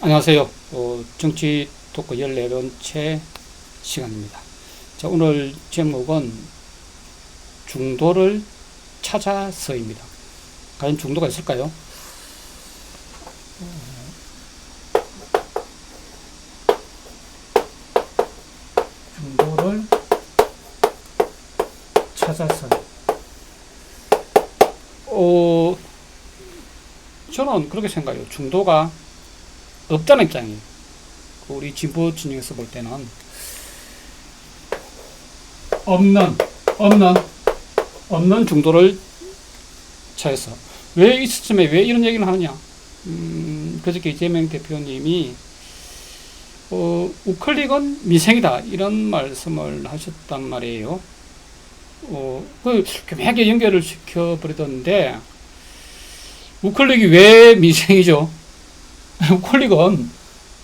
안녕하세요. 정치 토크 14번째 시간입니다. 자, 오늘 제목은 중도를 찾아서입니다. 과연 중도가 있을까요? 중도를 찾아서. 저는 그렇게 생각해요. 중도가 없다는 입장이에요. 우리 진보 진영에서 볼 때는 없는 중도를 찾아서. 왜 이 시점에 왜 이런 얘기를 하느냐? 그저께 이재명 대표님이 우클릭은 미생이다 이런 말씀을 하셨단 말이에요. 그 교묘하게 연결을 시켜버리던데, 우클릭이 왜 미생이죠? 우클릭은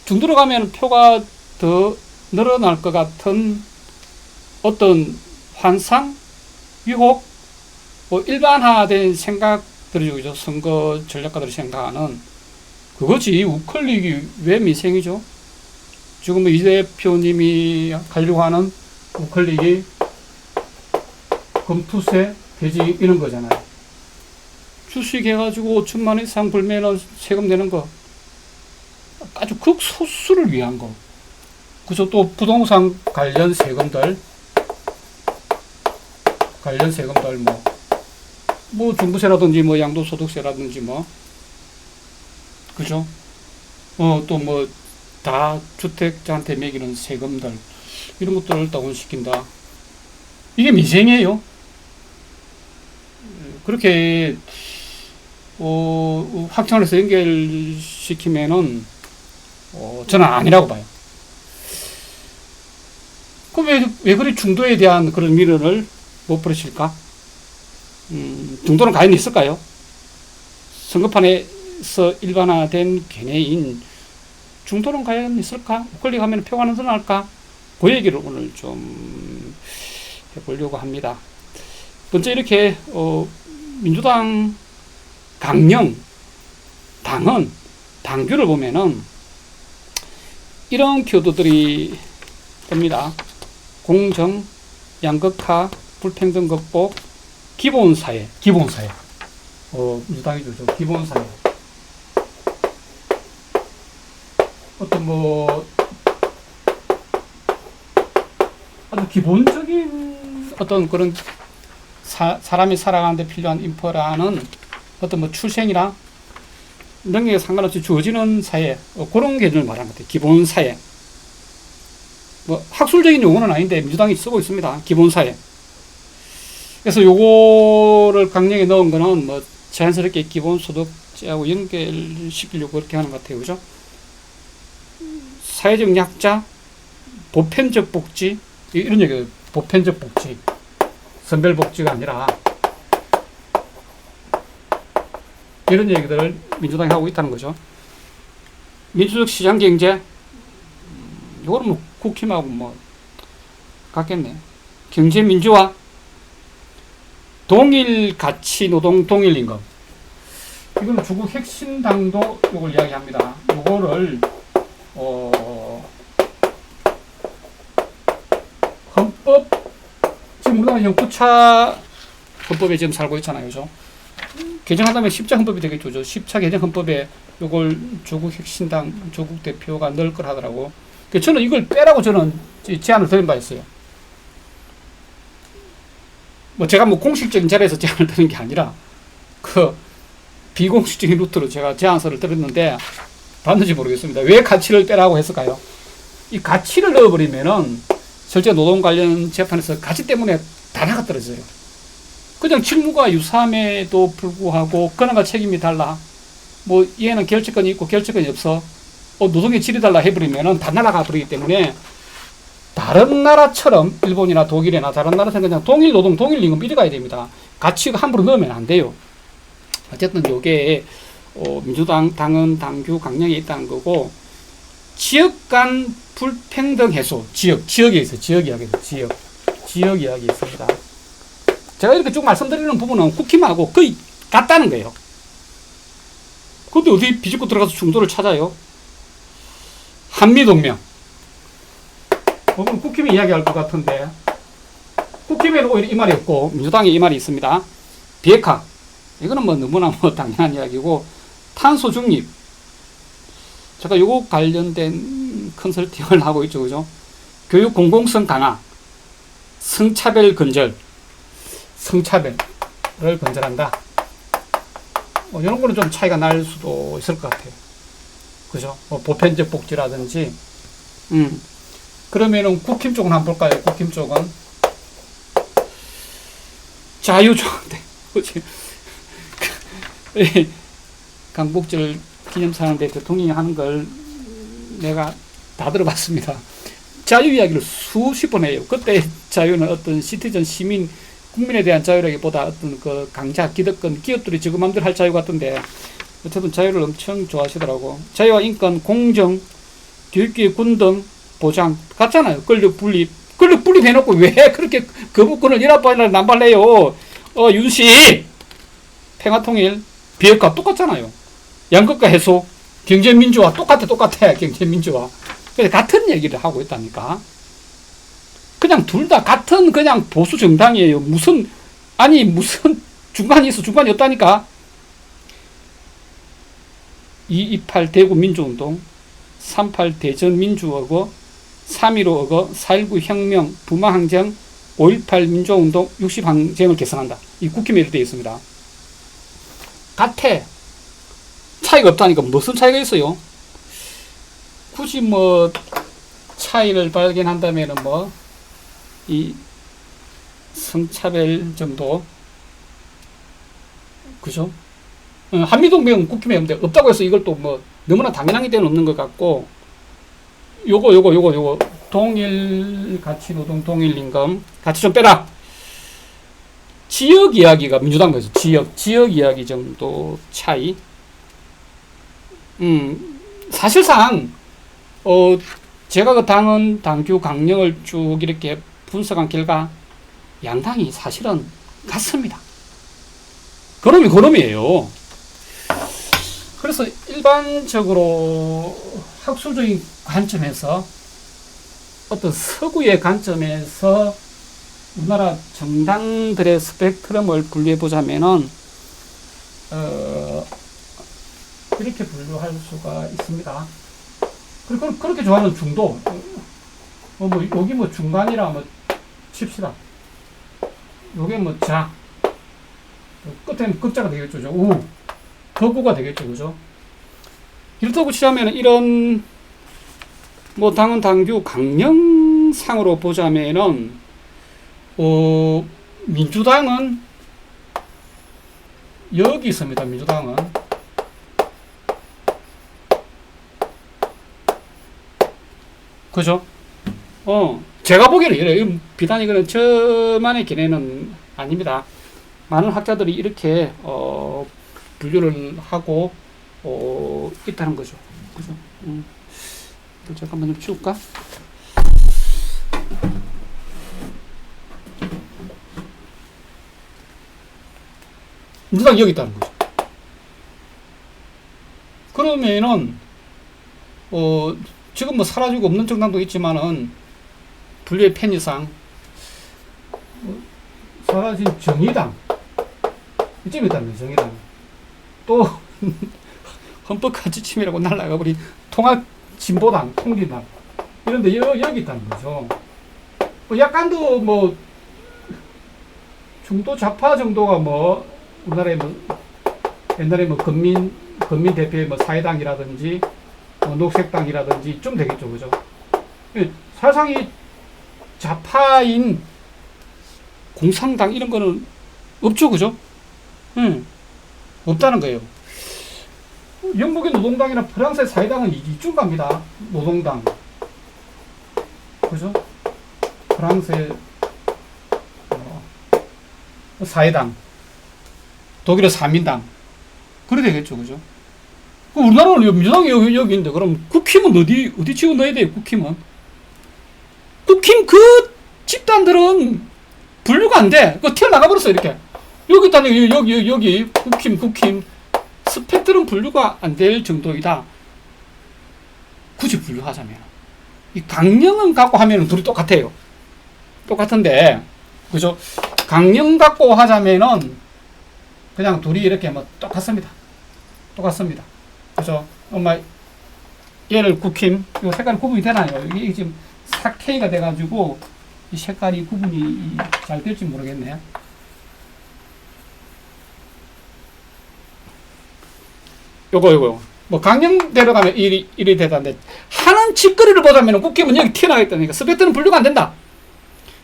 중도로 가면 표가 더 늘어날 것 같은 어떤 환상, 유혹, 일반화된 생각들이죠. 선거 전략가들이 생각하는 그거지. 우클릭이 왜 미생이죠? 지금 이 대표님이 가려고 하는 우클릭이 금투세, 돼지 이런 거잖아요. 주식해가지고 5천만 원 이상 벌면 세금 내는 거. 아주 극소수를 위한 거. 그죠? 또 부동산 관련 세금들, 뭐 중부세라든지 뭐 양도소득세라든지 뭐, 그죠? 또 뭐 다 주택자한테 매기는 세금들, 이런 것들을 다운시킨다. 이게 미생이에요. 그렇게 확장해서 연결시키면은 저는 아니라고 봐요. 그럼 왜 그리 중도에 대한 그런 미련을 못 버리실까? 중도는 과연 있을까요? 선거판에서 일반화된 개념인 중도는 과연 있을까? 우클릭하면 표가 늘어날까? 그 얘기를 오늘 좀 해보려고 합니다. 먼저 이렇게 민주당 강령, 당헌, 당규를 보면은 이런 키워드들이 뜹니다. 공정, 양극화, 불평등 극복, 기본사회. 민주당이 주죠. 기본사회. 어떤 아주 기본적인 어떤 그런 사람이 살아가는데 필요한 인프라는 어떤 출생이나 능력에 상관없이 주어지는 사회, 그런 개념을 말하는 것 같아요. 기본사회. 학술적인 용어는 아닌데 민주당이 쓰고 있습니다. 기본사회. 그래서 요거를 강령에 넣은 거는 자연스럽게 기본소득제하고 연결시키려고 그렇게 하는 것 같아요. 그죠? 사회적 약자, 보편적 복지, 이런 얘기예요. 보편적 복지. 선별복지가 아니라 이런 얘기들을 민주당이 하고 있다는 거죠. 민주적 시장경제, 이거는 국힘하고 같겠네. 경제민주화, 동일가치 노동 동일임금. 이건 조국 혁신당도 이걸 이야기합니다. 이거를 헌법, 지금 우리나라 형 9차 헌법에 지금 살고 있잖아요. 그죠? 개정한다면 10차 헌법이 되겠죠. 10차 개정 헌법에 이걸 조국 혁신당, 조국 대표가 넣을 걸 하더라고. 저는 이걸 빼라고 저는 제안을 드린 바 있어요. 제가 공식적인 자리에서 제안을 드린 게 아니라, 비공식적인 루트로 제가 제안서를 드렸는데, 봤는지 모르겠습니다. 왜 가치를 빼라고 했을까요? 이 가치를 넣어버리면은, 실제 노동 관련 재판에서 가치 때문에 다 나가 떨어져요. 그냥 직무가 유사함에도 불구하고, 권한과 책임이 달라. 얘는 결재권이 있고 결재권이 없어. 노동의 질이 달라 해버리면은 다 날아가 버리기 때문에, 다른 나라처럼 일본이나 독일이나 다른 나라처럼 그냥 동일 노동, 동일 임금 이래 가야 됩니다. 가치가 함부로 넣으면 안 돼요. 어쨌든 요게 민주당 당헌 당규 강령에 있다는 거고, 지역 간 불평등 해소, 지역에 있어요. 지역 이야기 있습니다. 제가 이렇게 쭉 말씀드리는 부분은 국힘하고 거의 같다는 거예요. 근데 어디 비집고 들어가서 중도를 찾아요? 한미동맹. 오늘 국힘이 이야기할 것 같은데, 국힘에는 오히려 이 말이 없고, 민주당에 이 말이 있습니다. 비핵화. 이거는 뭐 너무나 뭐 당연한 이야기고, 탄소 중립. 제가 요거 관련된 컨설팅을 하고 있죠, 그죠? 교육 공공성 강화. 성차별 근절. 성차별을 근절한다. 이런 거는 좀 차이가 날 수도 있을 것 같아요. 그죠? 보편적 복지라든지. 그러면은 국힘 쪽은 한번 볼까요? 국힘 쪽은. 자유조항대. 그치? 강복절 기념사는데 대통령이 하는 걸 내가 다 들어봤습니다. 자유 이야기를 수십 번 해요. 그때 자유는 어떤 시티즌 시민 국민에 대한 자유라기보다 어떤 그 강자 기득권 기업들이 지금 마음대로 할 자유 같던데 어쨌든 자유를 엄청 좋아하시더라고. 자유와 인권, 공정, 교육기회 군등 보장 같잖아요. 권력 분립 해놓고 왜 그렇게 거부권을 일합반이나 남발해요. 윤씨 평화통일 비핵화 똑같잖아요. 양극화 해소 경제민주화 똑같아 경제민주화. 그래서 같은 얘기를 하고 있다니까. 그냥 둘 다 같은 그냥 보수 정당이에요. 무슨 중간이 있어. 중간이 없다니까. 228 대구 민주운동, 38 대전 민주어거, 3.15 어거, 4.19 혁명, 부마항쟁, 5.18 민주운동, 60 항쟁을 개선한다. 이 국힘에 이렇게 되어 있습니다. 같아. 차이가 없다니까. 무슨 차이가 있어요? 굳이 뭐 차이를 발견한다면은 뭐 이 성차별 정도, 그죠? 한미동맹은 국힘에 없다고 해서 이걸 또 뭐 너무나 당연한 게 없는 것 같고, 요거 동일 가치 노동 동일 임금 같이 좀 빼라. 지역 이야기가 민주당에서 지역 이야기 정도 차이. 사실상 제가 그 당규 강령을 쭉 이렇게 분석한 결과 양당이 사실은 같습니다. 그럼이에요. 그래서 일반적으로 학술적인 관점에서 어떤 서구의 관점에서 우리나라 정당들의 스펙트럼을 분류해 보자면은 이렇게 분류할 수가 있습니다. 그리고 그렇게 좋아하는 중도, 여기 뭐 중간이라 뭐 칩시다. 요게 뭐 자, 끝에는 극자가 되겠죠. 우, 거구가 되겠죠. 그죠? 이렇다고 치자면 이런 뭐 당헌 당규 강령상으로 보자면은 민주당은 여기 있습니다. 민주당은 그죠? 제가 보기에는 이래요. 비단 이거는 저만의 견해는 아닙니다. 많은 학자들이 이렇게 분류를 하고 있다는 거죠. 그죠? 잠깐만 좀 치울까? 민주당 여기 있다는 거죠. 그러면은 지금 뭐 사라지고 없는 정당도 있지만은 분류의 편의상 사라진 정의당 이쯤 있다는 정의당, 또 헌법과 지침이라고 날라가 버린 통합진보당, 통진당 이런데 여기 있다는 거죠. 약간도 뭐 중도 좌파 정도가 뭐 우리나라에 뭐 옛날에 뭐 건민 대표의 뭐 사회당이라든지 녹색당이라든지 좀 되겠죠. 그죠? 사실상 이 좌파인 공산당 이런 거는 없죠. 그죠? 없다는 거예요. 영국의 노동당이나 프랑스의 사회당은 이쯤 갑니다. 노동당. 그죠? 프랑스의 사회당. 독일의 사민당. 그래 되겠죠. 그죠? 우리나라는 민주당이 여기 있는데, 그럼 국힘은 어디 치고 넣어야 돼요, 국힘은? 국힘 그 집단들은 분류가 안 돼. 튀어나가 버렸어, 이렇게. 여기 있다니, 여기, 국힘. 스펙트럼 분류가 안 될 정도이다. 굳이 분류하자면. 이 강령은 갖고 하면 둘이 똑같아요. 똑같은데, 그죠? 강령 갖고 하자면은 그냥 둘이 이렇게 뭐 똑같습니다. 똑같습니다. 그죠? 엄마, 얘를 국힘, 이 색깔이 구분이 되나요? 이게 지금 4K가 돼가지고 이 색깔이 구분이 잘 될지 모르겠네. 요거. 뭐 강령 데려가면 일이 되다는데 하는 짓거리를 보자면 국힘은 여기 튀어나가겠다니까. 스펙트는 분류가 안 된다.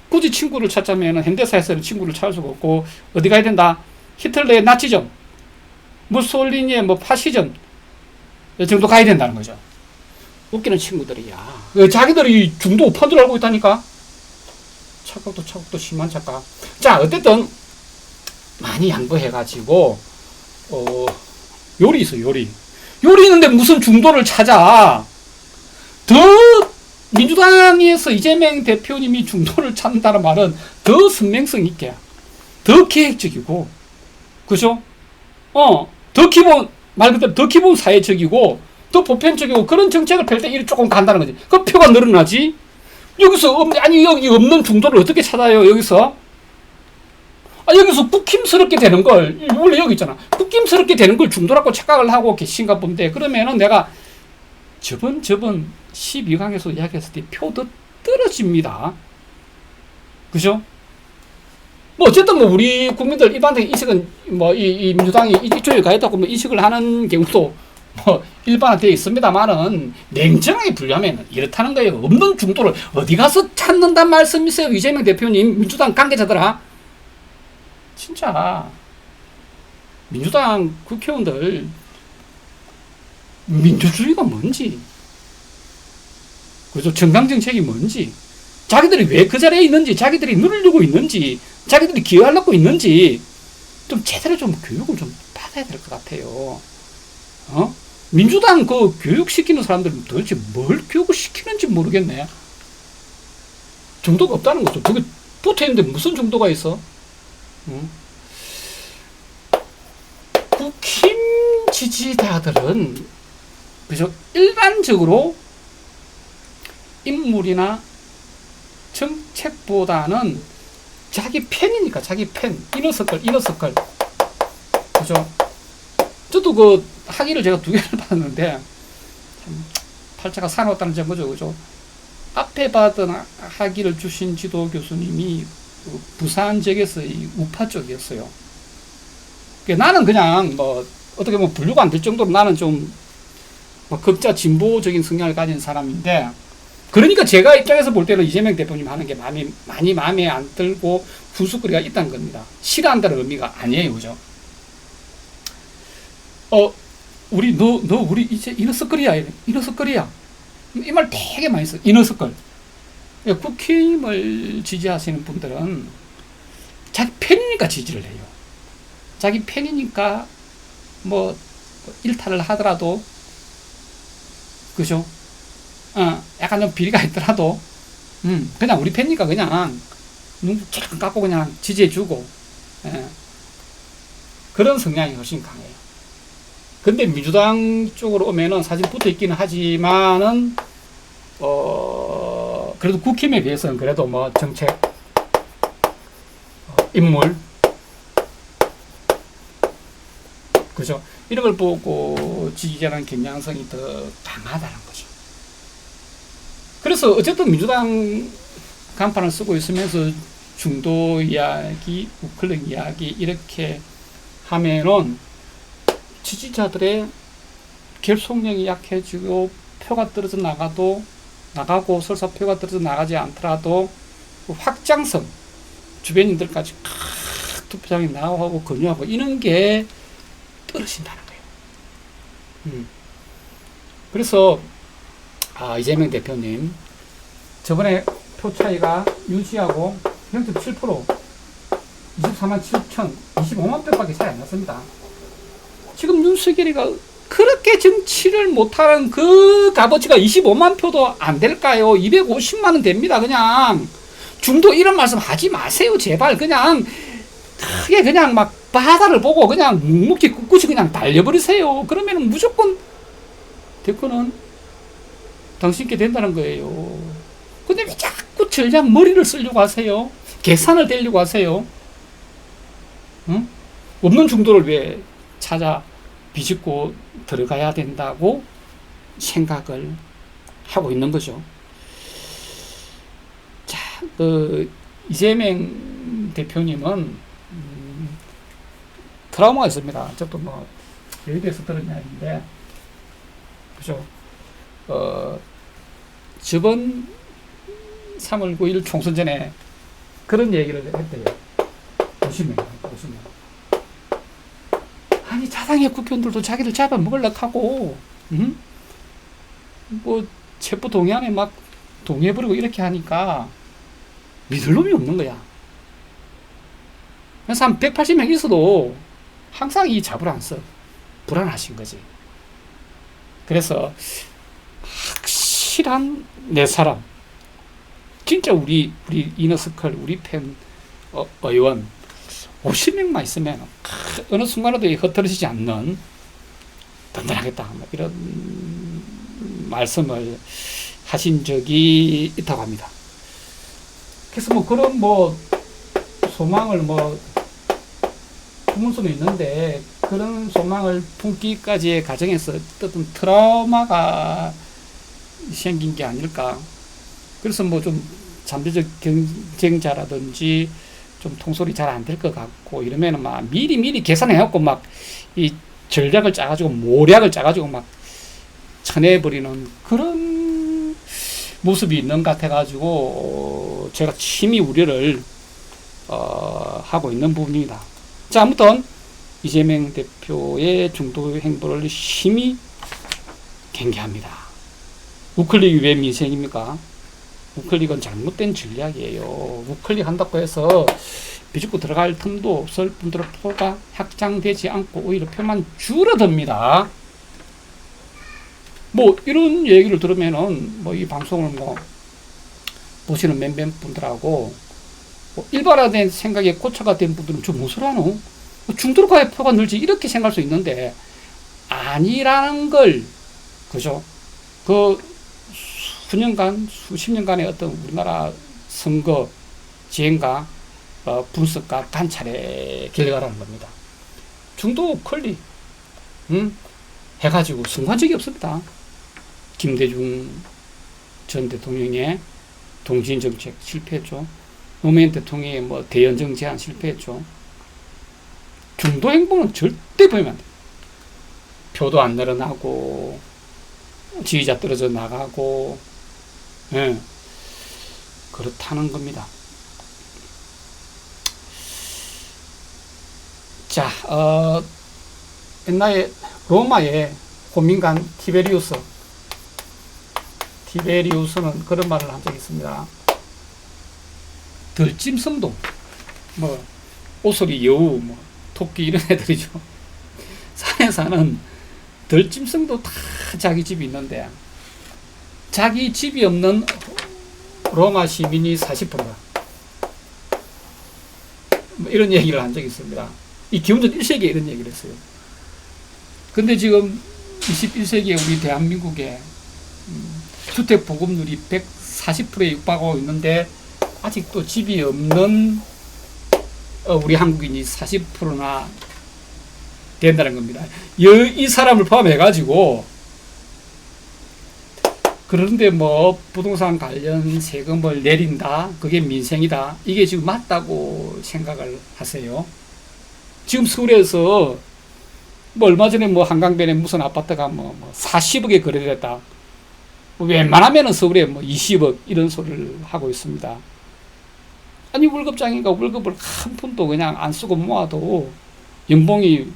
굳이 친구를 찾자면 현대사에서는 친구를 찾을 수가 없고 어디 가야 된다? 히틀러의 나치즘, 무솔리니의 뭐 파시즘 이 정도 가야 된다는 거죠. 웃기는 친구들이야. 자기들이 중도 우파인 줄 알고 있다니까. 착각도 심한 착각. 자, 어쨌든 많이 양보해가지고 요리 있어, 요리 있는데 무슨 중도를 찾아. 더 민주당에서 이재명 대표님이 중도를 찾는다는 말은 더 선명성 있게, 더 계획적이고, 그죠? 더 기본, 말 그대로 더 기본 사회적이고, 더 보편적이고, 그런 정책을 펼 때 일이 조금 간다는 거지. 그 표가 늘어나지? 여기서, 여기 없는 중도를 어떻게 찾아요, 여기서? 여기서 국힘스럽게 되는 걸, 원래 여기 있잖아. 국힘스럽게 되는 걸 중도라고 착각을 하고 계신가 본데, 그러면은 내가 저번 12강에서 이야기했을 때 표도 떨어집니다. 그죠? 뭐, 어쨌든 뭐, 우리 국민들 일반적인 인식은 뭐, 이 민주당이 이쪽에 가 있다고 뭐 인식을 하는 경우도 뭐, 일반화되어 있습니다만은, 냉정하게 분류하면 이렇다는 거예요. 없는 중도를 어디 가서 찾는단 말씀이세요, 이재명 대표님, 민주당 관계자들아. 진짜 민주당 국회의원들 민주주의가 뭔지, 그죠? 정당정책이 뭔지, 자기들이 왜 그 자리에 있는지, 자기들이 누리려고 있는지, 자기들이 기여하려고 있는지 좀 제대로 좀 교육을 좀 받아야 될 것 같아요. 민주당 그 교육시키는 사람들은 도대체 뭘 교육을 시키는지 모르겠네. 정도가 없다는 거죠. 저게 붙어있는데 무슨 정도가 있어? 국힘 지지자들은, 그죠? 일반적으로 인물이나 정책보다는 자기 팬이니까, 자기 팬, 이너서클. 그죠? 저도 그 학위를 제가 2개를 받았는데, 참, 팔자가 사나웠다는 점거죠. 그죠? 앞에 받은 학위를 주신 지도 교수님이 부산 지역에서의 우파 쪽이었어요. 나는 그냥 뭐 어떻게 보면 분류가 안 될 정도로 나는 좀 뭐 극자 진보적인 성향을 가진 사람인데, 그러니까 제가 입장에서 볼 때는 이재명 대표님 하는 게 많이 마음에 안 들고 후수거리가 있다는 겁니다. 싫어한다는 의미가 아니에요. 그죠? 우리 이제 이너서클이야. 이 말 되게 많이 써. 이너서클. 국힘을 지지하시는 분들은 자기 팬이니까 지지를 해요. 자기 팬이니까 뭐 일탈을 하더라도, 그죠? 약간 좀 비리가 있더라도 그냥 우리 팬이니까 그냥 눈 쫙 감고 그냥 지지해주고, 그런 성향이 훨씬 강해요. 근데 민주당 쪽으로 오면은 사실 붙어 있기는 하지만은 그래도 국힘에 비해서는 그래도 뭐 정책, 인물, 그죠? 이런 걸 보고 지지자라는 경향성이 더 강하다는 거죠. 그래서 어쨌든 민주당 간판을 쓰고 있으면서 중도 이야기, 우클릭 이야기 이렇게 하면은 지지자들의 결속력이 약해지고 표가 떨어져 나가고 설사 표가 떨어져 나가지 않더라도 그 확장성, 주변인들까지 투표장에 나가고 권유하고 이런 게 떨어진다는 거예요. 그래서 이재명 대표님 저번에 표 차이가 유지하고 0.7% 24만 7천 25만 표밖에 차이 안 났습니다. 지금 윤석열이가 그렇게 정치를 못하는 그 값어치가 25만 표도 안 될까요? 250만은 됩니다. 그냥 중도 이런 말씀 하지 마세요. 제발 그냥 크게 그냥 막 바다를 보고 그냥 묵묵히 꿋꿋이 그냥 달려버리세요. 그러면 무조건 대권은 당신께 된다는 거예요. 근데 왜 자꾸 전략 머리를 쓰려고 하세요? 계산을 대려고 하세요? 응? 없는 중도를 왜 찾아 비집고 들어가야 된다고 생각을 하고 있는 거죠. 자, 이재명 대표님은 트라우마가 있습니다. 저도 뭐 여의도에서 들은 이야기인데, 그죠? 저번 3월 9일 총선 전에 그런 얘기를 했대요. 보시면. 아니, 자당의 국회의원들도 자기를 잡아먹으려고 하고, 뭐, 체포 동의안에 막 동의해버리고 이렇게 하니까 믿을 놈이 없는 거야. 그래서 한 180명 있어도 항상 이 잡을 안 써. 불안하신 거지. 그래서 확실한 내 사람, 진짜 우리 이너스컬, 우리 팬 의원 50명만 있으면 어느 순간에도 흩어지지 않는 든든하겠다, 이런 말씀을 하신 적이 있다고 합니다. 그래서 뭐 그런 소망을 품을 수는 있는데, 그런 소망을 품기까지의 과정에서 어떤 트라우마가 생긴 게 아닐까. 그래서 좀 잠재적 경쟁자라든지 좀 통솔이 잘 안 될 것 같고 이러면은 막 미리 계산해갖고 막 이 전략을 짜가지고 모략을 짜가지고 막 쳐내버리는 그런 모습이 있는 것 같아가지고 제가 심히 우려를 하고 있는 부분입니다. 자, 아무튼 이재명 대표의 중도 행보를 심히 경계합니다. 우클릭이 왜 민생입니까? 우클릭은 잘못된 전략이에요. 우클릭 한다고 해서 비집고 들어갈 틈도 없을 뿐더러 표가 확장되지 않고 오히려 표만 줄어듭니다. 이런 얘기를 들으면은 이 방송을 보시는 몇몇 분들하고 일반화된 생각에 고쳐가 된 분들은 좀 무슨 하노? 중도로 가야 표가 늘지 이렇게 생각할 수 있는데 아니라는 걸, 그죠? 수년간, 수십 년간의 어떤 우리나라 선거 지행과 분석과 관찰의 결과라는 겁니다. 중도 클릭 해가지고 순간적이 없습니다. 김대중 전 대통령의 동진 정책 실패했죠. 노무현 대통령의 대연정 제안 실패했죠. 중도 행보는 절대 보이면 안 돼요. 표도 안 늘어나고 지지자 떨어져 나가고, 그렇다는 겁니다. 자, 옛날에 로마의 호민관 티베리우스는 그런 말을 한 적이 있습니다. 들짐승도, 오소리 여우, 토끼 이런 애들이죠. 산에 사는 들짐승도 다 자기 집이 있는데 자기 집이 없는 로마 시민이 40%다. 이런 얘기를 한 적이 있습니다. 이 기원전 1세기에 이런 얘기를 했어요. 근데 지금 21세기에 우리 대한민국에 주택 보급률이 140%에 육박하고 있는데 아직도 집이 없는 우리 한국인이 40%나 된다는 겁니다. 이 사람을 포함해가지고, 그런데 부동산 관련 세금을 내린다, 그게 민생이다, 이게 지금 맞다고 생각을 하세요. 지금 서울에서 얼마 전에 한강변에 무슨 아파트가 40억에 거래됐다. 웬만하면 서울에 20억 이런 소리를 하고 있습니다. 아니, 월급장이가 월급을 한 푼도 그냥 안 쓰고 모아도 연봉이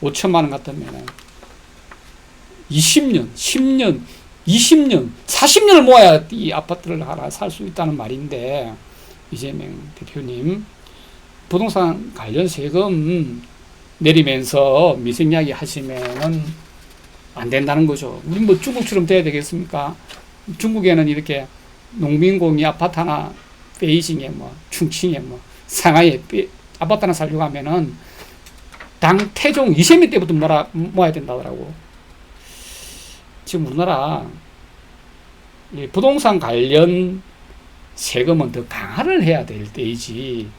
5천만 원 같으면 20년, 10년, 20년, 40년을 모아야 이 아파트를 하나 살 수 있다는 말인데, 이재명 대표님, 부동산 관련 세금 내리면서 민생 이야기 하시면은 안 된다는 거죠. 우리 중국처럼 돼야 되겠습니까? 중국에는 이렇게 농민공이 아파트 하나 베이징에 충칭에 상하이에 아파트 하나 살려고 하면은 당 태종 이세민 때부터 모아야 된다더라고. 지금 우리나라 이 부동산 관련 세금은 더 강화를 해야 될 때이지,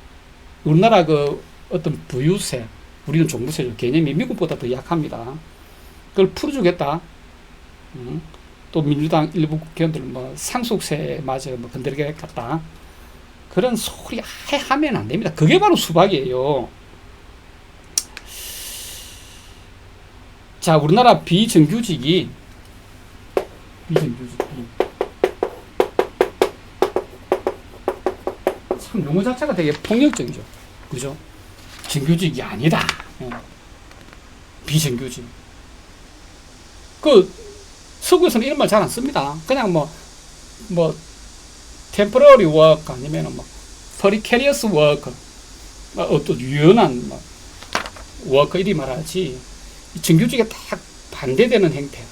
우리나라 그 어떤 부유세, 우리는 종부세죠. 개념이 미국보다 더 약합니다. 그걸 풀어주겠다. 또 민주당 일부 국회의원들은 뭐 상속세마저 뭐 건드리겠다. 그런 소리 아예 하면 안 됩니다. 그게 바로 수박이에요. 자, 우리나라 비정규직이 참 용어 자체가 되게 폭력적이죠. 그죠? 정규직이 아니다. 비정규직. 그 서구에서는 이런 말 잘 안 씁니다. 그냥 temporary work 아니면은 precarious work, 어떤 유연한 work 이리 말하지. 정규직에 딱 반대되는 행태.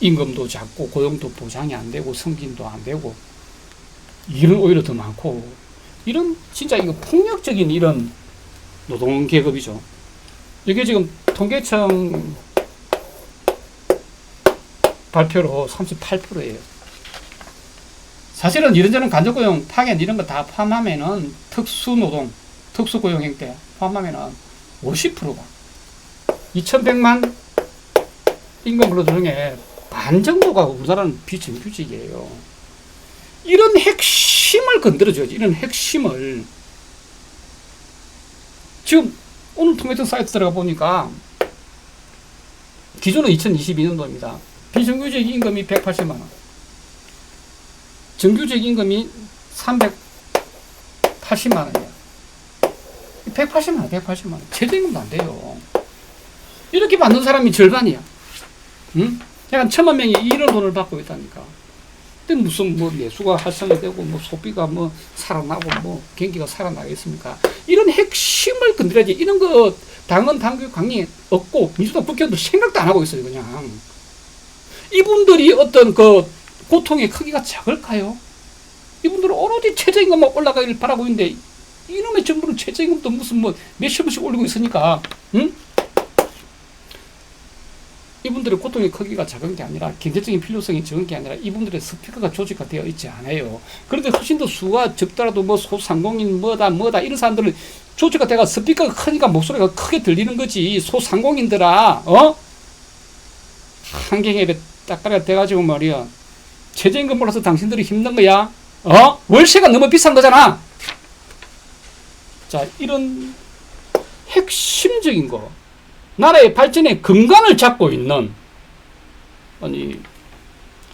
임금도 작고 고용도 보장이 안 되고 승진도 안 되고 일은 오히려 더 많고, 이런 진짜 이거 폭력적인 이런 노동 계급이죠. 이게 지금 통계청 발표로 38%예요. 사실은 이런저런 간접고용, 파견 이런 거 다 포함하면은 특수노동, 특수고용 행태 포함하면은 50%가 2,100만 임금 근로자 중에 반 정도가 우리나라는 비정규직이에요. 이런 핵심을 건드려줘야지. 이런 핵심을. 지금 오늘 통계청 사이트 들어가 보니까 기준은 2022년도입니다. 비정규직 임금이 180만 원, 정규직 임금이 380만 원이야. 180만 원, 180만 원. 최저임금도 안 돼요. 이렇게 받는 사람이 절반이야. 응? 약간 1,000만 명이 이런 돈을 받고 있다니까. 근데 무슨 내수가 활성이 되고 소비가 살아나고 경기가 살아나겠습니까? 이런 핵심을 건드려야지. 이런 거 당헌 당규 강령 없고 민주당 국회의원도 생각도 안 하고 있어요. 그냥 이분들이 어떤 그 고통의 크기가 작을까요? 이분들은 오로지 최저임금만 올라가기를 바라고 있는데 이놈의 정부는 최저임금도 무슨 몇십 원씩 올리고 있으니까, 응? 이분들의 고통의 크기가 작은 게 아니라, 경제적인 필요성이 적은 게 아니라 이분들의 스피커가 조직화 되어 있지 않아요. 그런데 훨씬 더 수가 적더라도 소상공인 뭐다 이런 사람들은 조직화 돼가 스피커가 크니까 목소리가 크게 들리는 거지. 소상공인들아, 한경에 딱가리가 돼가지고 말이야, 최저임금 몰라서 당신들이 힘든 거야. 월세가 너무 비싼 거잖아. 자, 이런 핵심적인 거, 나라의 발전의 근간을 잡고 있는,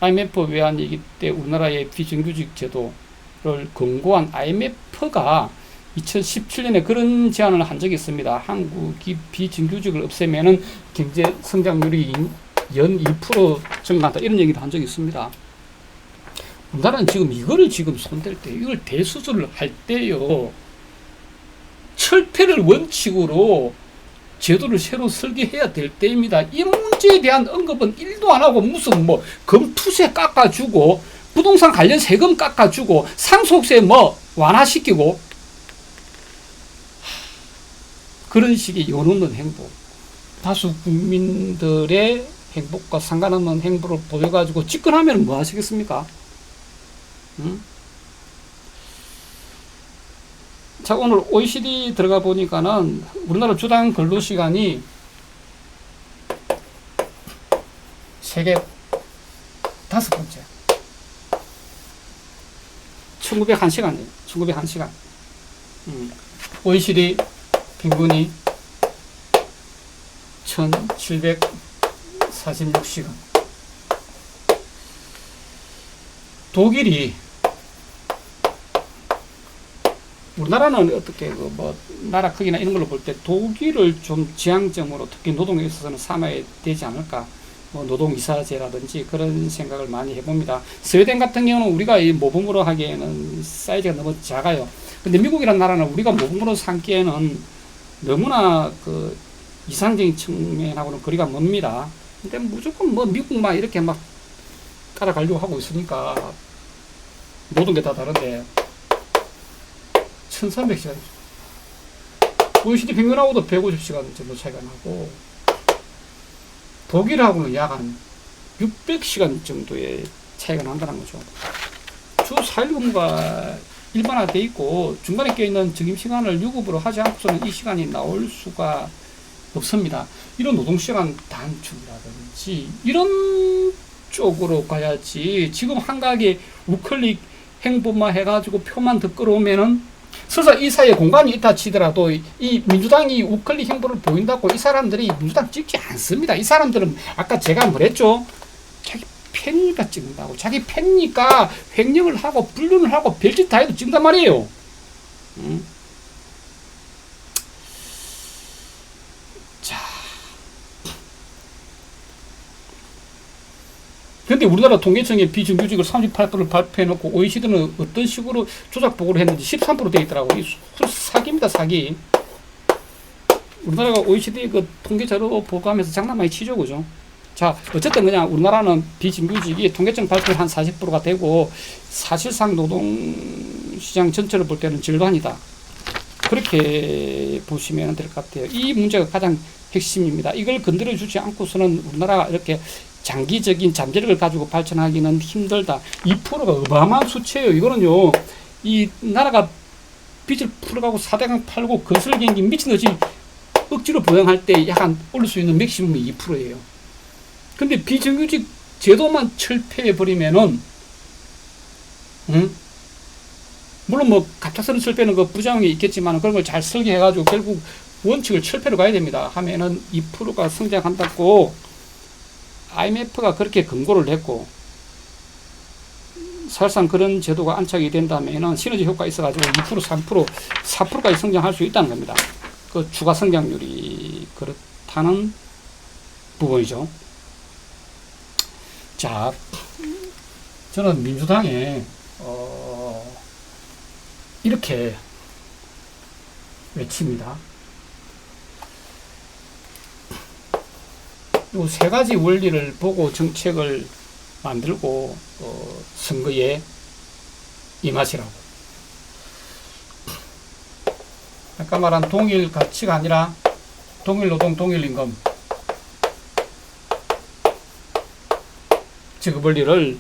IMF 외환위기 때 우리나라의 비정규직 제도를 권고한 IMF가 2017년에 그런 제안을 한 적이 있습니다. 한국이 비정규직을 없애면은 경제 성장률이 연 2% 증가한다, 이런 얘기도 한 적이 있습니다. 우리나라는 지금 이거를 손댈 때, 이걸 대수술을 할 때요, 철폐를 원칙으로 제도를 새로 설계해야 될 때입니다. 이 문제에 대한 언급은 1도 안 하고 무슨 금투세 깎아주고 부동산 관련 세금 깎아주고 상속세 완화시키고 그런 식의 요놓는 행보, 다수 국민들의 행복과 상관없는 행보를 보여가지고 집권하면 뭐 하시겠습니까? 응? 자, 오늘 OECD 들어가 보니까는 우리나라 주당 근로시간이 세계 5번째. 1901시간이에요. 1901시간. OECD 평균이 1746시간. 독일이, 우리나라는 어떻게 나라 크기나 이런 걸로 볼 때 독일을 좀 지향점으로 특히 노동에 있어서는 삼아야 되지 않을까, 노동이사제라든지 그런 생각을 많이 해봅니다. 스웨덴 같은 경우는 우리가 이 모범으로 하기에는 사이즈가 너무 작아요. 근데 미국이라는 나라는 우리가 모범으로 삼기에는 너무나 그 이상적인 측면하고는 거리가 멉니다. 근데 무조건 미국만 이렇게 따라가려고 하고 있으니까 모든 게 다 다른데 1300시간, OECD 평균하고도 150시간 정도 차이가 나고, 독일하고는 약 한 600시간 정도의 차이가 난다는 거죠. 주 4일 근무가 일반화되어 있고 중간에 껴있는 점심시간을 유급으로 하지 않고서는 이 시간이 나올 수가 없습니다. 이런 노동시간 단축이라든지 이런 쪽으로 가야지 지금 한가하게 우클릭 행보만 해가지고 표만 더 끌어오면은 설사 이 사이에 공간이 있다 치더라도 이 민주당이 우클릭 행보를 보인다고 이 사람들이 민주당 찍지 않습니다. 이 사람들은 아까 제가 뭐랬죠? 자기 팬이니까 찍는다고. 자기 팬이니까 횡령을 하고 불륜을 하고 별짓 다 해도 찍는단 말이에요. 자, 근데 우리나라 통계청의 비정규직을 38%를 발표해놓고 OECD는 어떤 식으로 조작 보고를 했는지 13% 되어 있더라고. 이 사기입니다, 사기. 우리나라가 OECD 그 통계 자료 보고하면서 장난 많이 치죠, 그죠? 자, 어쨌든 그냥 우리나라는 비정규직이 통계청 발표 한 40%가 되고 사실상 노동시장 전체를 볼 때는 절반이다. 그렇게 보시면 될 것 같아요. 이 문제가 가장 핵심입니다. 이걸 건드려주지 않고서는 우리나라가 이렇게 장기적인 잠재력을 가지고 발전하기는 힘들다. 2%가 어마어마한 수치예요. 이거는요, 이 나라가 빚을 풀어가고 사대강 팔고 거슬경기 미친듯이 억지로 부양할 때 약간 올릴 수 있는 맥시멈이 2%예요. 근데 비정규직 제도만 철폐해버리면은, 물론 뭐 갑작스러운 철폐는 그 부작용이 있겠지만 그런 걸 잘 설계해가지고 결국 원칙을 철폐로 가야 됩니다. 하면은 2%가 성장한다고 IMF가 그렇게 권고를 했고, 사실상 그런 제도가 안착이 된다면은 시너지 효과가 있어가지고 2%, 3%, 4%까지 성장할 수 있다는 겁니다. 그 추가 성장률이 그렇다는 부분이죠. 자, 저는 민주당에 이렇게 외칩니다. 요 세 가지 원리를 보고 정책을 만들고 선거에 임하시라고. 아까 말한 동일 가치가 아니라 동일 노동, 동일 임금. 지급 원리를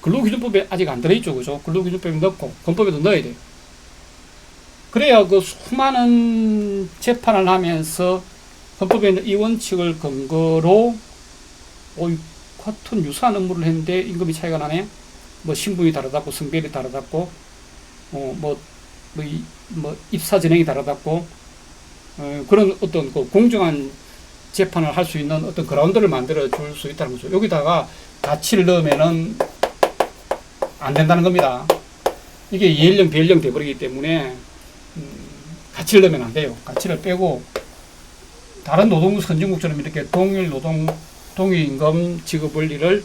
근로기준법에 아직 안 들어있죠, 그죠? 근로기준법에 넣고 헌법에도 넣어야 돼요. 그래야 그 수많은 재판을 하면서 헌법에 있는 이 원칙을 근거로 같은 유사한 업무를 했는데 임금이 차이가 나네. 뭐 신분이 다르다고, 성별이 다르다고, 입사 진행이 다르다고, 그런 어떤 그 공정한 재판을 할 수 있는 어떤 그라운드를 만들어 줄 수 있다는 거죠. 여기다가 가치를 넣으면은 안 된다는 겁니다. 이게 예연령, 비연령 돼버리기 때문에 가치를 넣으면 안 돼요. 가치를 빼고 다른 노동 선진국처럼 이렇게 동일 노동, 동일 임금 지급 원리를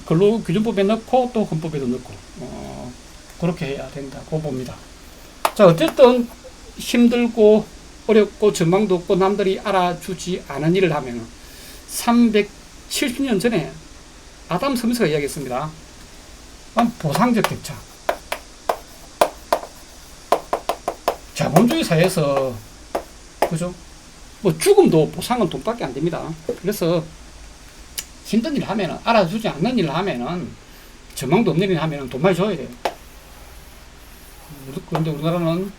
근로기준법에 넣고 또 헌법에도 넣고 그렇게 해야 된다고 봅니다. 자, 어쨌든 힘들고 어렵고 전망도 없고 남들이 알아주지 않은 일을 하면 370년 전에 아담 스미스가 이야기했습니다. 보상적 격차. 자본주의 사회에서, 그죠? 뭐 죽음도 보상은 돈밖에 안 됩니다. 그래서 힘든 일을 하면은, 알아주지 않는 일을 하면은, 전망도 없는 일을 하면은 돈 많이 줘야 돼요. 그런데 우리나라는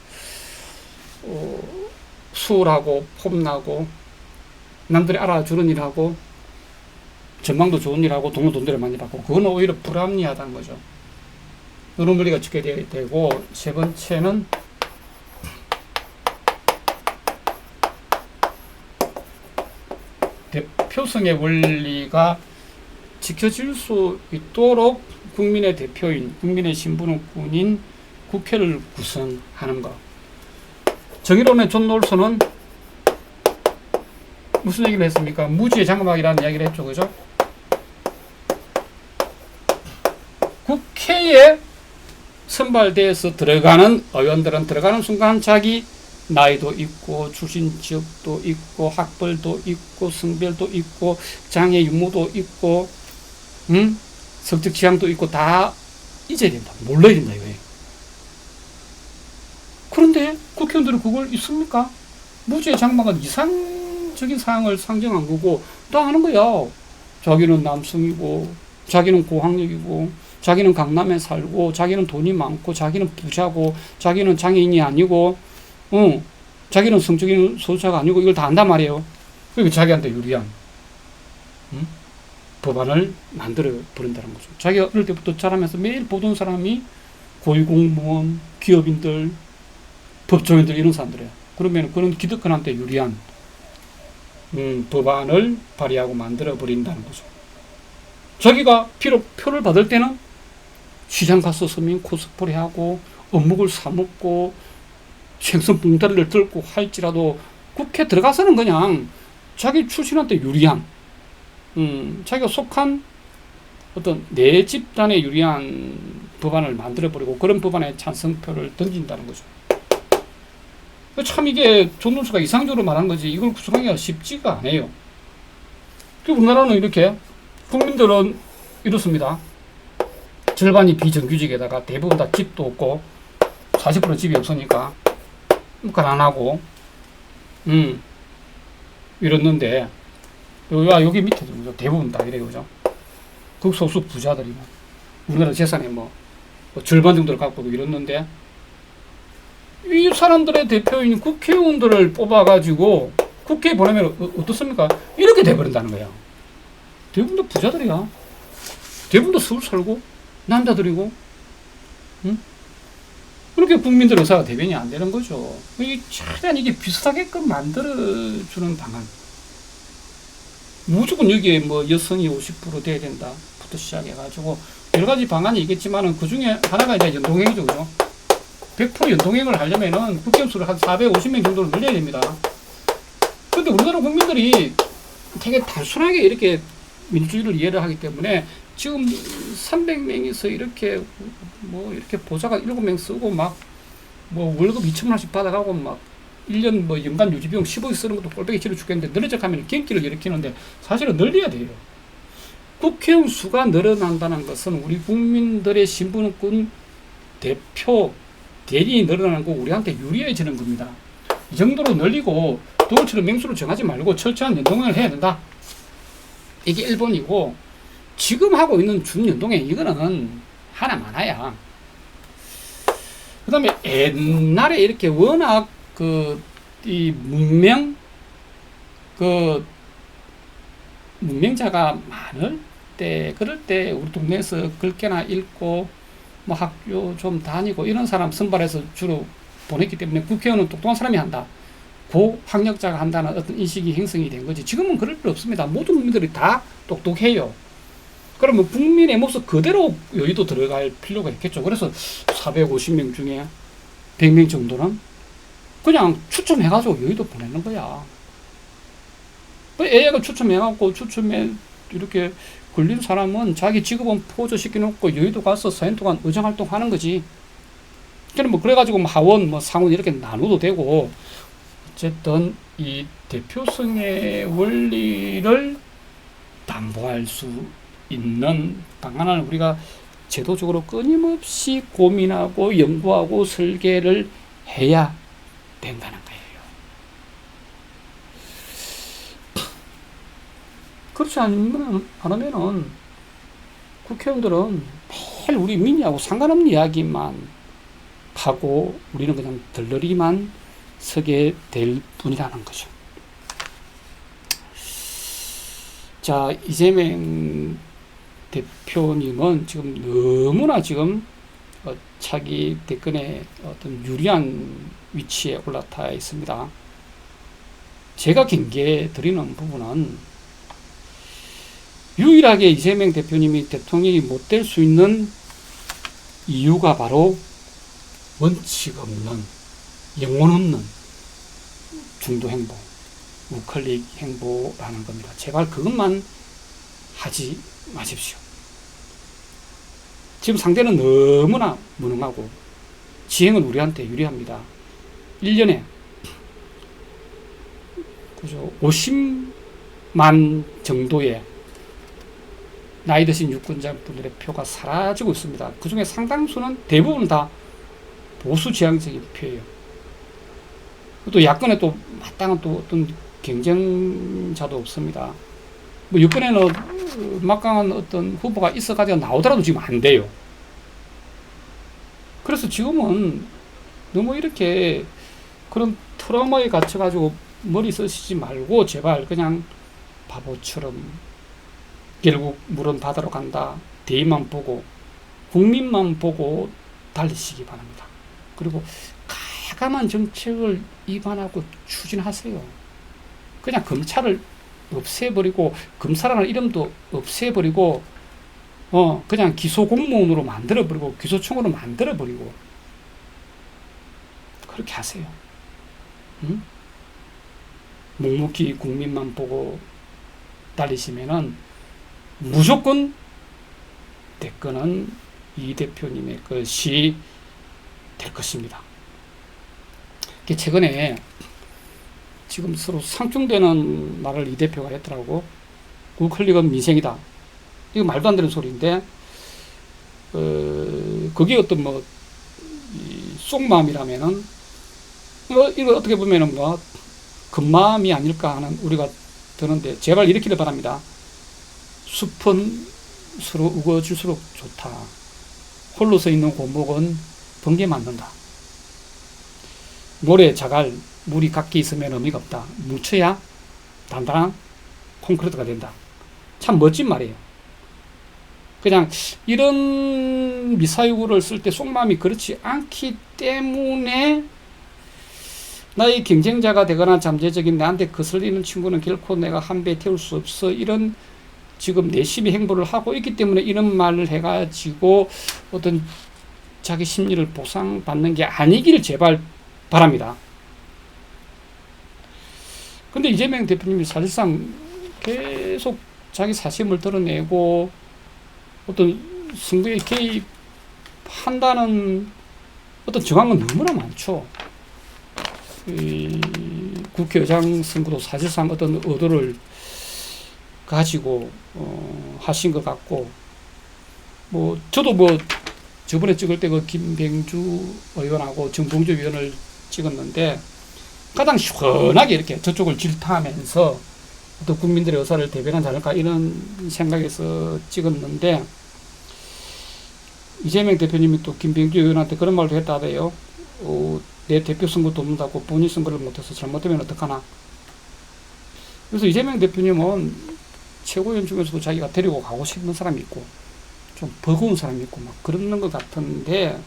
수월하고 폼나고 남들이 알아주는 일하고 전망도 좋은 일하고 돈을 많이 받고, 그건 오히려 불합리하다는 거죠. 이런 원리가 적게 되고, 세 번째는 대표성의 원리가 지켜질 수 있도록 국민의 대표인, 국민의 신분군인 국회를 구성하는 것. 정의로운의 존 롤슨은 무슨 얘기를 했습니까? 무지의 장막이라는 이야기를 했죠, 그죠? 국회에 선발돼서 들어가는 의원들은 들어가는 순간 자기 나이도 있고 출신 지역도 있고 학벌도 있고 성별도 있고 장애 유무도 있고 성적 지향도 있고 다 잊어야 된다. 몰라야 된다 이거예요. 그런데 국회의원들은 그걸 있습니까? 무죄의 장막은 이상적인 사항을 상정한 거고 다 하는 거야. 자기는 남성이고, 자기는 고학력이고, 자기는 강남에 살고, 자기는 돈이 많고, 자기는 부자고, 자기는 장애인이 아니고, 자기는 성적인 소수자가 아니고, 이걸 다 안단 말이에요. 그리고 자기한테 유리한 법안을 만들어 버린다는 거죠. 자기가 어릴 때부터 자라면서 매일 보던 사람이 고위공무원, 기업인들, 법조인들 이런 사람들이에요. 그러면 그런 기득권한테 유리한 법안을 발의하고 만들어 버린다는 거죠. 자기가 비록 표를 받을 때는 시장 가서 서민 코스프레 하고 어묵을 사 먹고 생선 봉다리를 들고 할지라도 국회 들어가서는 그냥 자기 출신한테 유리한 자기가 속한 어떤 내 집단에 유리한 법안을 만들어버리고 그런 법안에 찬성표를 던진다는 거죠. 참 이게 존론수가 이상적으로 말한 거지 이걸 구성하기가 쉽지가 않아요. 우리나라는 이렇게 국민들은 이렇습니다. 절반이 비정규직에다가 대부분 다 집도 없고 40% 집이 없으니까 가난하고 이랬는데 여기 밑에도 대부분 다 이래요. 그죠? 극소수 부자들이 우리나라 재산의 뭐 절반 정도를 갖고도 이랬는데 이 사람들의 대표인 국회의원들을 뽑아가지고 국회에 보내면 어떻습니까? 이렇게 돼버린다는 거야. 대부분 다 부자들이야. 대부분 다 서울 살고 남자들이고 그렇게 국민들 의사가 대변이 안 되는 거죠. 최대한 이게 비슷하게끔 만들어주는 방안. 무조건 여기에 뭐 여성이 50% 돼야 된다부터 시작해가지고 여러 가지 방안이 있겠지만은 그 중에 하나가 이제 연동형이죠. 그죠? 100% 연동형을 하려면은 국회의원 수를 한 450명 정도로 늘려야 됩니다. 근데 우리나라 국민들이 되게 단순하게 이렇게 민주주의를 이해를 하기 때문에 지금 300명에서 이렇게 뭐 이렇게 보좌관 7명 쓰고 막 뭐 월급 2천만 원씩 받아가고 막 1년 뭐 연간 유지비용 10억 쓰는 것도 꼴보기 싫어 죽겠는데 늘어져 가면 경기를 일으키는데 사실은 늘려야 돼요. 국회의원 수가 늘어난다는 것은 우리 국민들의 신분권 대표 대리인이 늘어나는 거 우리한테 유리해지는 겁니다. 이 정도로 늘리고 도울처럼 맹수를 정하지 말고 철저한 연동을 해야 된다. 이게 1번이고 지금 하고 있는 준연동형 이거는 하나 많아야. 그 다음에 옛날에 이렇게 워낙 이 문명자가 많을 때, 그럴 때 우리 동네에서 글게나 읽고 뭐 학교 좀 다니고 이런 사람 선발해서 주로 보냈기 때문에 국회의원은 똑똑한 사람이 한다. 고학력자가 한다는 어떤 인식이 형성이 된 거지. 지금은 그럴 필요 없습니다. 모든 국민들이 다 똑똑해요. 그러면 국민의 모습 그대로 여의도 들어갈 필요가 있겠죠. 그래서 450명 중에 100명 정도는 그냥 추첨해가지고 여의도 보내는 거야. AI가 추첨해갖고 추첨에 이렇게 걸린 사람은 자기 직업은 포저시켜놓고 여의도 가서 4년 동안 의정활동 하는 거지. 그래가지고 하원, 상원 이렇게 나눠도 되고, 어쨌든 이 대표성의 원리를 담보할 수 있는 방안을 우리가 제도적으로 끊임없이 고민하고 연구하고 설계를 해야 된다는 거예요. 그렇지 않으면은 국회의원들은 매일 우리 민의하고 상관없는 이야기만 하고 우리는 그냥 덜러리만 서게 될 뿐이라는 거죠. 자, 이재명 대표님은 지금 너무나 지금 차기 대권에 어떤 유리한 위치에 올라타 있습니다. 제가 경계해 드리는 부분은 유일하게 이재명 대표님이 대통령이 못 될 수 있는 이유가 바로 원칙 없는, 영혼 없는 중도 행보, 우클릭 행보라는 겁니다. 제발 그것만 하지 마십시오. 지금 상대는 너무나 무능하고 지행은 우리한테 유리합니다. 1년에 그죠? 50만 정도의 나이 드신 유권자분들의 표가 사라지고 있습니다. 그 중에 상당수는 대부분 다 보수 지향적인 표예요. 또 야권에 또 마땅한 또 어떤 경쟁자도 없습니다. 뭐 여권에는 막강한 어떤 후보가 있어가지고 나오더라도 지금 안 돼요. 그래서 지금은 너무 이렇게 그런 트라우마에 갇혀가지고 머리 쓰시지 말고 제발 그냥 바보처럼 결국 물은 바다로 간다. 대의만 보고 국민만 보고 달리시기 바랍니다. 그리고 가감한 정책을 입안하고 추진하세요. 그냥 검찰을 없애버리고 검사라는 이름도 없애버리고 그냥 기소공무원으로 만들어버리고 기소청으로 만들어버리고 그렇게 하세요. 응? 묵묵히 국민만 보고 달리시면은 무조건 대권은 이 대표님의 것이 될 것입니다. 최근에 지금 서로 상충되는 말을 이 대표가 했더라고. 우클릭은 민생이다. 이거 말도 안 되는 소리인데, 그게 어떤 속마음이라면은, 이거 어떻게 보면은 겉마음이 아닐까 하는 우리가 드는데, 제발 이렇기를 바랍니다. 숲은 서로 우거질수록 좋다. 홀로 서 있는 고목은 번개 맞는다. 모래, 자갈, 물이 각기 있으면 의미가 없다. 뭉쳐야 단단한 콘크리트가 된다. 참 멋진 말이에요. 그냥 이런 미사유구를 쓸 때 속마음이 그렇지 않기 때문에 나의 경쟁자가 되거나 잠재적인 나한테 거슬리는 친구는 결코 내가 한 배 태울 수 없어. 이런 지금 내심의 행보를 하고 있기 때문에 이런 말을 해가지고 어떤 자기 심리를 보상받는 게 아니기를 제발 바랍니다. 근데 이재명 대표님이 사실상 계속 자기 사심을 드러내고 어떤 선거에 개입한다는 어떤 정황은 너무나 많죠. 국회의장 선거도 사실상 어떤 의도를 가지고 하신 것 같고, 저도 저번에 찍을 때 그 김병주 의원하고 정봉주 의원을 찍었는데 가장 시원하게 이렇게 저쪽을 질타하면서 또 국민들의 의사를 대변하지 않을까 이런 생각에서 찍었는데, 이재명 대표님이 또 김병주 의원한테 그런 말도 했다대요. 내 대표 선거도 없는다고 본인 선거를 못해서 잘못되면 어떡하나. 그래서 이재명 대표님은 최고위원 중에서도 자기가 데리고 가고 싶은 사람이 있고 좀 버거운 사람이 있고 막 그러는 것 같은데,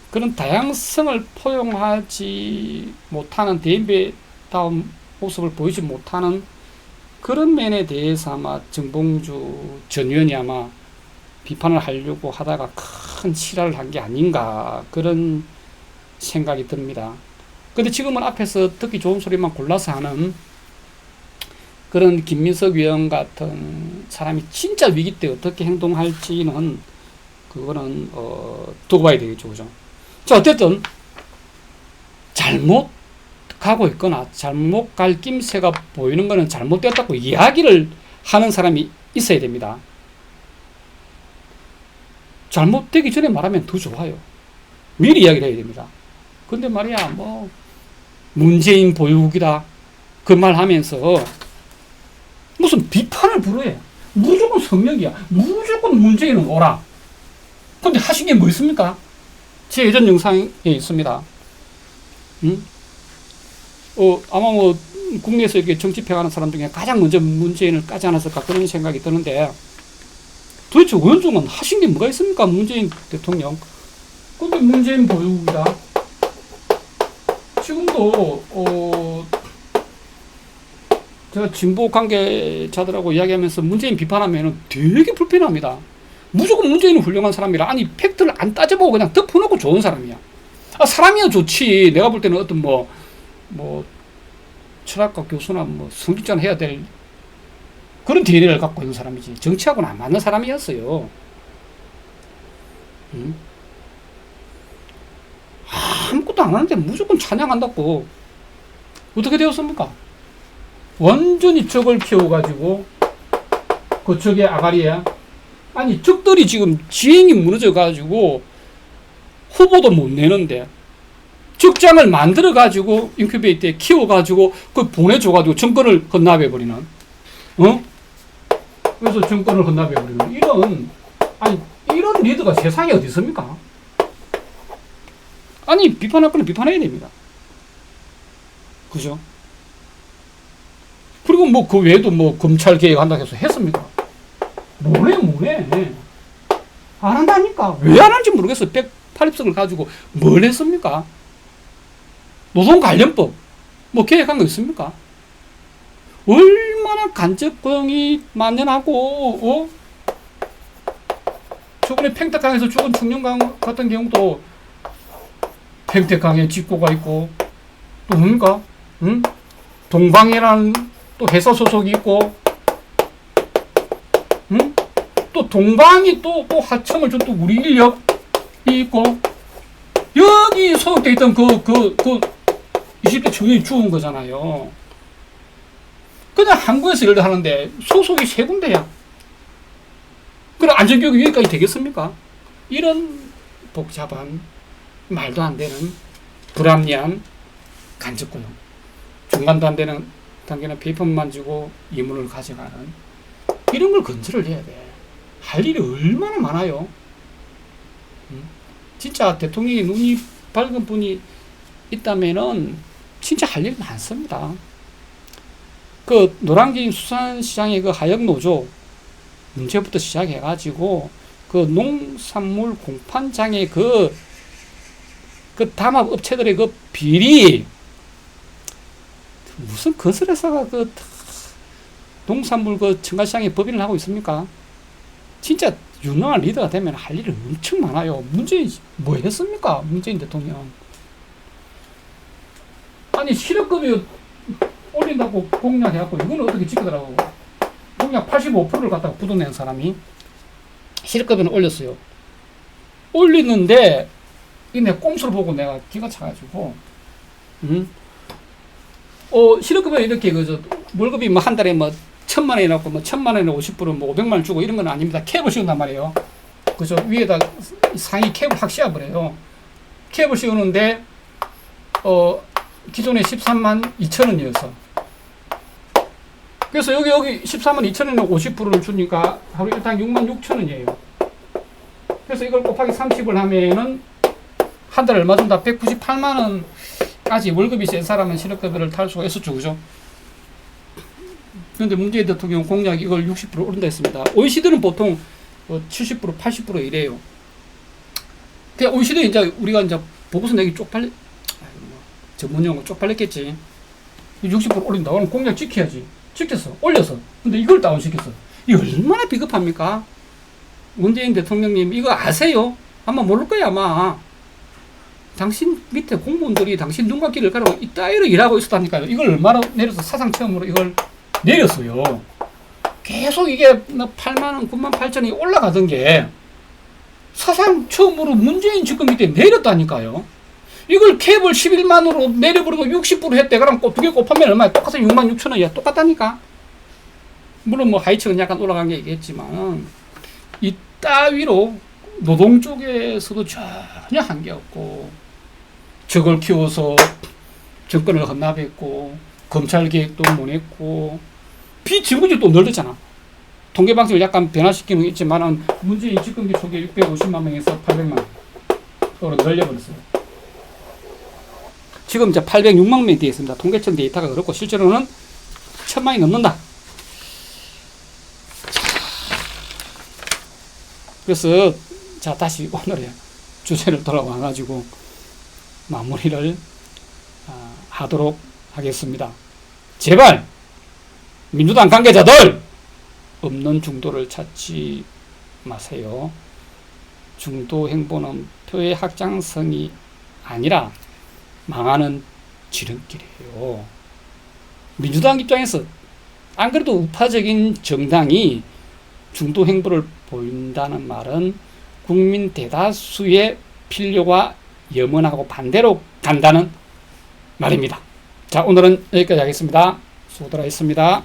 그런 다양성을 포용하지 못하는 대인배다운 모습을 보이지 못하는 그런 면에 대해서 아마 정봉주 전 의원이 아마 비판을 하려고 하다가 큰 실화를 한 게 아닌가 그런 생각이 듭니다. 근데 지금은 앞에서 듣기 좋은 소리만 골라서 하는 그런 김민석 위원 같은 사람이 진짜 위기 때 어떻게 행동할지는 그거는 두고 봐야 되겠죠. 그죠? 자, 어쨌든 잘못 가고 있거나 잘못 갈 낌새가 보이는 거는 잘못되었다고 이야기를 하는 사람이 있어야 됩니다. 잘못되기 전에 말하면 더 좋아요. 미리 이야기를 해야 됩니다. 근데 말이야, 문재인 보유국이다. 그 말 하면서 무슨 비판을 불어해. 무조건 성명이야. 무조건 문재인은 오라. 근데 하신 게 뭐 있습니까? 제 예전 영상에 있습니다. 아마 국내에서 이렇게 정치평하는 사람 중에 가장 먼저 문재인을 까지 않았을까 그런 생각이 드는데, 도대체 원종은 하신 게 뭐가 있습니까? 문재인 대통령. 근데 문재인 보유국이다. 지금도 제가 진보 관계자들하고 이야기하면서 문재인 비판하면 되게 불편합니다. 무조건 문재인은 훌륭한 사람이라. 아니 팩트를 안 따져보고 그냥 덮어놓고 좋은 사람이야. 사람이야 좋지. 내가 볼 때는 어떤 철학과 교수나 성직자는 해야 될 그런 DNA를 갖고 있는 사람이지. 정치하고는 안 맞는 사람이었어요. 아무것도 안 하는데 무조건 찬양한다고. 어떻게 되었습니까? 완전히 적을 키워가지고 그쪽에 아가리에 아니 적들이 지금 지행이 무너져가지고 후보도 못 내는데 적장을 만들어가지고 인큐베이터에 키워가지고 그 보내줘가지고 정권을 헌납해버리는 그래서 정권을 헌납해버리는 이런 리더가 세상에 어디 있습니까? 아니, 비판할 거는 비판해야 됩니다. 그죠? 그리고 뭐 그 외에도 뭐 검찰 개혁한다고 해서 했습니까? 뭐래. 안 한다니까. 왜 안 하는지 모르겠어요. 108입석을 가지고 뭘 했습니까? 노동관련법 뭐 개혁한 거 있습니까? 얼마나 간접 고용이 만연하고, 저번에 팽택강에서 죽은 청년강 같은 경우도 팽택강에 직고가 있고, 또 뭡니까? 응? 동방이라는 또 회사 소속이 있고, 응? 또 동방이 또 하청을 준 또 우리 인력이 있고, 여기 소속돼 있던 그 20대 청년이 죽은 거잖아요. 그냥 한국에서 일을 하는데 소속이 세 군데야. 그럼 안전교육이 여기까지 되겠습니까? 이런 복잡한, 말도 안 되는, 불합리한 간접고용. 중간도 안 되는 단계는 페이퍼만 주고 이문을 가져가는, 이런 걸 건설을 해야 돼. 할 일이 얼마나 많아요. 진짜 대통령이 눈이 밝은 분이 있다면은 진짜 할 일 많습니다. 그 노량진 수산시장의 그 하역노조 문제부터 시작해가지고 그 농산물 공판장의 그 담합 업체들의 그 비리, 무슨 건설회사가 그 농산물 그 청가시장에 법인을 하고 있습니까? 진짜 유능한 리더가 되면 할 일이 엄청 많아요. 문재인 뭐 했습니까? 문재인 대통령. 아니, 실업급여 올린다고 공약해갖고 이건 어떻게 지키더라고. 공약 85%를 갖다가 부도낸 사람이 실업급여는 올렸어요. 올리는데 내 꼼수를 보고 내가 기가 차가지고, 실업급여 이렇게 월급이 뭐 한 달에 뭐 1,000만 원이라고 뭐 1,000만 원에 50% 뭐 500만 원 주고 이런 건 아닙니다. 캡을 씌운단 말이에요. 그죠? 위에다 상위 캡을 확 씌워버려요. 캡을 씌우는데 기존에 13만 2천 원이어서, 그래서 여기 13만 2천 원에 50%를 주니까 하루 일당 6만 6천 원이에요. 그래서 이걸 곱하기 30을 하면은 한 달에 얼마 준다? 198만 원까지 월급이 센 사람은 실업급여를 탈 수가 있었죠. 그죠? 그런데 문재인 대통령 공약이 이걸 60% 오른다 했습니다. OECD는 보통 70%, 80% 이래요. 근데 OECD 이제 우리가 이제 보고서 내기 전문용어 쪽팔렸겠지. 60% 올린다. 그럼 공약 지켜야지. 지켰어. 올렸어. 근데 이걸 다운시켰어. 이거 얼마나 비겁합니까? 문재인 대통령님 이거 아세요? 아마 모를 거야 아마. 당신 밑에 공무원들이 당신 눈과 귀를 가리고 이따위로 일하고 있었다니까요. 이걸 얼마나 내려서 사상 처음으로 이걸 내렸어요. 계속 이게 8만원, 9만 8천이 올라가던 게 사상 처음으로 문재인 집권 밑에 내렸다니까요. 이걸 캡을 11만으로 내려버리고 60% 했대. 그럼 두 개 곱하면 얼마야? 똑같은 6만 6천 원이야. 똑같다니까. 물론 뭐 하이층은 약간 올라간 게 있겠지만, 이따위로 노동 쪽에서도 전혀 한게 없고, 적을 키워서 정권을 헌납했고, 검찰 개혁도 못 했고, 비정부질 또 늘렸잖아. 통계 방식을 약간 변화시키는 게 있지만, 문재인 집권기 초기에 650만 명에서 800만 으로 늘려버렸어요. 지금 이제 806만 명이 되어 있습니다. 통계청 데이터가 그렇고, 실제로는 1000만이 넘는다. 그래서, 자, 다시 오늘의 주제를 돌아와가지고, 마무리를 하도록 하겠습니다. 제발 민주당 관계자들 없는 중도를 찾지 마세요. 중도 행보는 표의 확장성이 아니라 망하는 지름길이에요. 민주당 입장에서 안 그래도 우파적인 정당이 중도 행보를 보인다는 말은 국민 대다수의 필요와 염원하고 반대로 간다는 말입니다. 자, 오늘은 여기까지 하겠습니다. 수고들 하셨습니다.